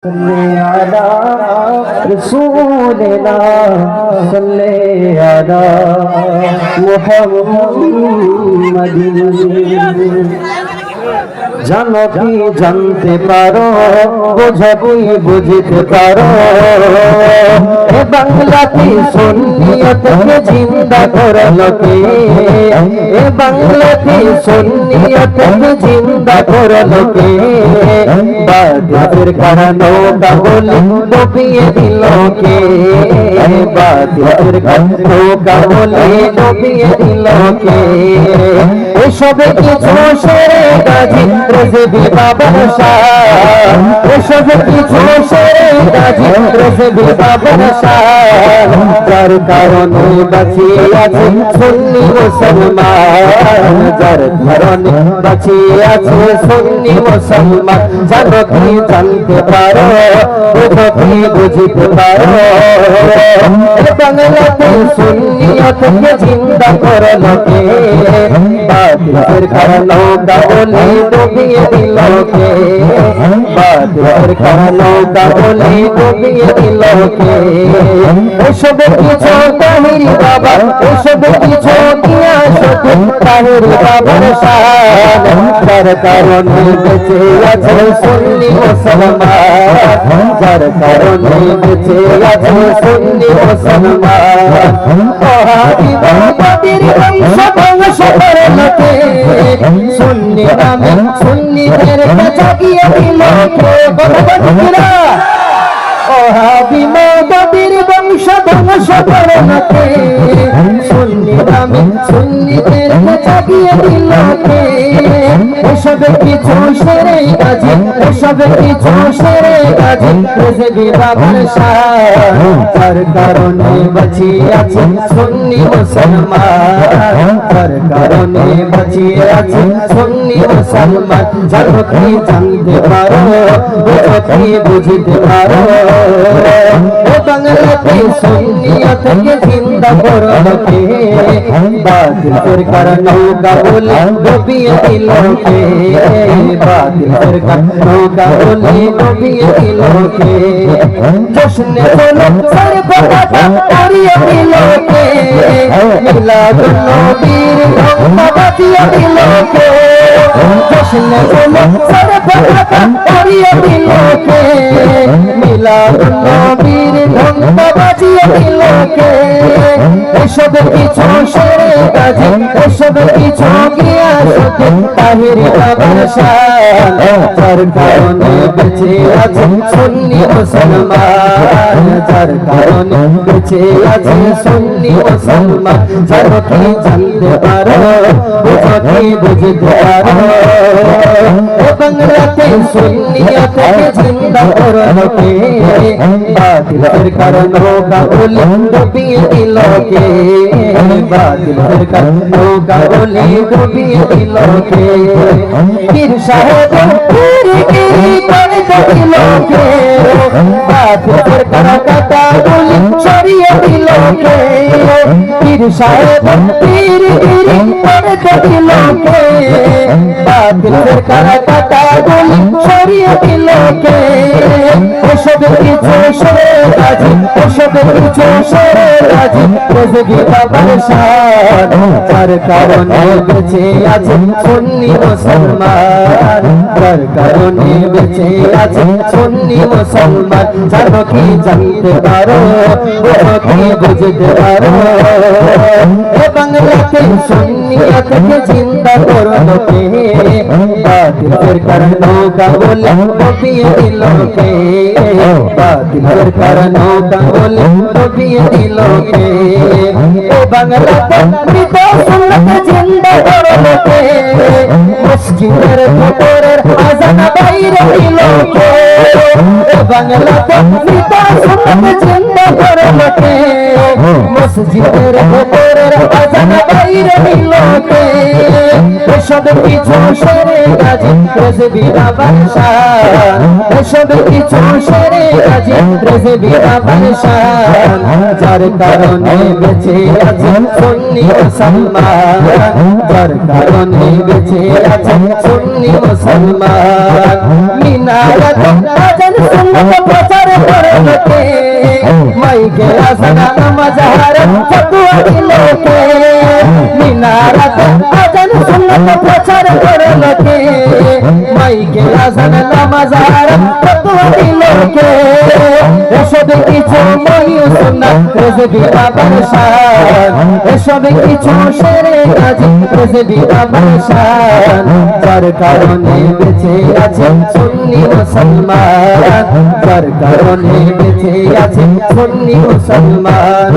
صل على رسولنا صل على محمد জানো কি জানতে পারো বোঝো কি বুঝতে পারো এ বাংলাতে সুন্নিয়তকে জিন্দা করলো কে এ বাংলাতে সুন্নিয়তকে জিন্দা করলো কে বাতিলের কারণে কাবুলি ডুবিয়ে দিল কে বাতিলের কারণে কাবুলি ডুবিয়ে দিল কে এসব কিছু সেরে গাজী রেজবি বাবার শান এসব কিছু সেরে গাজী রেজবি বাবার শান যার কারণে বাঁচিয়ে আছে সুন্নি মুসলমান যার কারণে বাঁচিয়ে আছে সুন্নি মুসলমান জানো কি জানতে পারো বুঝো কি বুঝতে পারো বাংলাতে সুন্নিয়তকে জিন্দা করলো কে বাতিলের কারণে কাবুলি ডুবিয়ে দিল কে বাতিলের কারণে কাবুলি ডুবিয়ে দিল কে এসব কিছু তাহিরি বাবা এসব কিছু কিয়াসতে তাহিরি বাবার শান যার কারণে বেঁচে আছে সুন্নি মুসলমান যার কারণে বেঁচে আছে সুন্নি মুসলমান ওহাবি বাতির বংশ করলো কে সুন্নি নামে সুন্নিদের জাগিয়ে দিল কে বন্ধুরা ওহাবি বাতির বংশ করলো কে সুন্নি নামে সুন্নিদের জাগিয়ে দিল কে এসব কিছু সেরে গাজী এসব কিছু সেরে গাজী রেজবি বাবার শান যার কারণে বাঁচিয়ে আছে সুন্নি মুসলমান যার কারণে বাঁচিয়ে আছে সুন্নি মুসলমান জানো কি জানতে পারো বুঝো কি বুঝতে পারো ও বাংলাতে সুন্নিয়তকে জিন্দা করলো কে বাতিলের কারণে কাবুলি ডুবিয়ে দিল কে বাতিলের কারণে কাবুলি ডুবিয়ে দিল কে জশ্নে বলো সর্বদাতা করিয়ে দিল কে মিলাদুন নবীর ঢাকা বাজিয়ে দিল কে জশ্নে বলো সর্বদাতা করিয়ে দিল কে মিলাদুন নবীর ঢাকা বাজিয়ে দিল কে এসব কিছু সেরে গাজী এসব কিছু কিয়াসতে তাহিরি বাবার শান যার কারণে বেঁচে আছে সুন্নি মুসলমান যার কারণে বেঁচে আছে সুন্নি মুসলমান জানো কি জানতে পারো বুঝো কি বুঝতে পারো ও বাংলাতে সুন্নিয়তকে জিন্দা করলো কে বাতিলের কারণে কাবুলি ডুবিয়ে দিল কে বাতিলের কারণে কাবুলি ডুবিয়ে দিল কে পীর সাহেব পীরগিরি করে দিল কে বাতিলের কাটাগুলি সরিয়ে দিল কে পীর সাহেব পীরগিরি করে দিল কে বাতিলের কাটাগুলি সরিয়ে দিল কে এসব কিছু সেরে গাজী এসব কিছু সেরে গাজী রেজবি বাবার শান যার কারণে বেঁচে আছে সুন্নি মুসলমান যার কারণে বেঁচে আছে সুন্নি মুসলমান জানো কি জানতে পারো বুঝো কি বুঝতে পারো এ বাংলাতে সুন্নিয়তকে জিন্দা করলো কে বাতিলের কারণে কাবুলি ডুবিয়ে দিল কে বাতিলের কারণে কাবুলি ডুবিয়ে দিল কে ও বাংলাতে মৃত সুন্নাত জিন্দা করলো কে মসজিদের ভিতরের আযান বাইরে দিল কে ও বাংলাতে মৃত সুন্নাত জিন্দা করলো কে মসজিদের ভিতরের আযান বাইরে মিলকে এসব কিছু সেরে গাজী রেজবিরা বাদশাহ এসব কিছু সেরে গাজী রেজবিরা বাদশাহ যার কারণে বেঁচে আছে সুন্নি মুসলমান যার কারণে বেঁচে আছে সুন্নি মুসলমান মিনারত আজান সুন্নত প্রচার করে লোকে মাইকে আজান নামাজ হারাম ফতোয়া দিলোকে মিনারত আজান সুন্নত প্রচার করে লোকে মাইকে আজান নামাজ হারাম ফতোয়া দিলোকে এসব কিছু মহিউ সুন্নাত রেজবিরা বাদশাহ এসব কিছু সেরে গাজী রেজবিরা বাদশাহ যার কারণে বেঁচে আছে সুন্নি মুসলমান যার কারণে বেঁচে আছে সুন্নি মুসলমান